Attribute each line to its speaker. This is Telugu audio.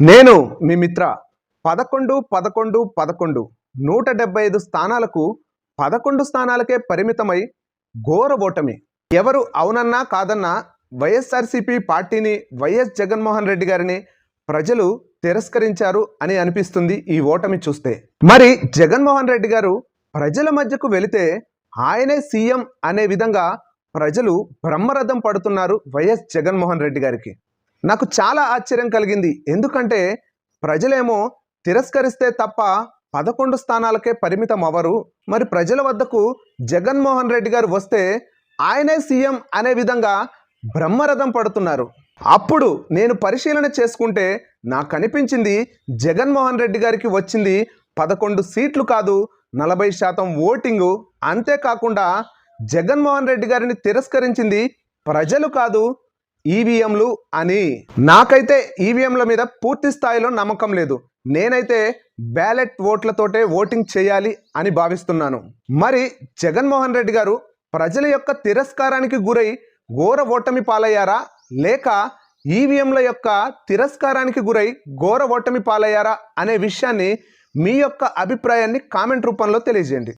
Speaker 1: నేను మీ మిత్ర 11 175 స్థానాలకు 11 స్థానాలకే పరిమితమై ఘోర ఓటమి. ఎవరు అవునన్నా కాదన్నా వైఎస్ఆర్సీపీ పార్టీని, వైఎస్ జగన్మోహన్ రెడ్డి గారిని ప్రజలు తిరస్కరించారు అని అనిపిస్తుంది ఈ ఓటమి చూస్తే. మరి జగన్మోహన్ రెడ్డి గారు ప్రజల మధ్యకు వెళితే ఆయనే సీఎం అనే విధంగా ప్రజలు బ్రహ్మరథం పడుతున్నారు వైఎస్ జగన్మోహన్ రెడ్డి గారికి. నాకు చాలా ఆశ్చర్యం కలిగింది. ఎందుకంటే ప్రజలేమో తిరస్కరిస్తే తప్ప 11 స్థానాలకే పరిమితం అవ్వరు. మరి ప్రజల వద్దకు జగన్మోహన్ రెడ్డి గారు వస్తే ఆయనే సీఎం అనే విధంగా బ్రహ్మరథం పడుతున్నారు. అప్పుడు నేను పరిశీలన చేసుకుంటే నాకు కనిపించింది జగన్మోహన్ రెడ్డి గారికి వచ్చింది 11 సీట్లు కాదు, 40% ఓటింగు. అంతేకాకుండా జగన్మోహన్ రెడ్డి గారిని తిరస్కరించింది ప్రజలు కాదు, ఈవీఎంలు అని. నాకైతే ఈవీఎంల మీద పూర్తి స్థాయిలో నమ్మకం లేదు. నేనైతే బ్యాలెట్ ఓట్లతోటే ఓటింగ్ చేయాలి అని భావిస్తున్నాను. మరి జగన్మోహన్ రెడ్డి గారు ప్రజల యొక్క తిరస్కారానికి గురై ఘోర ఓటమి పాలయ్యారా, లేక ఈవీఎంల యొక్క తిరస్కారానికి గురై ఘోర ఓటమి పాలయ్యారా అనే విషయాన్ని మీ యొక్క అభిప్రాయాన్ని కామెంట్ రూపంలో తెలియజేయండి.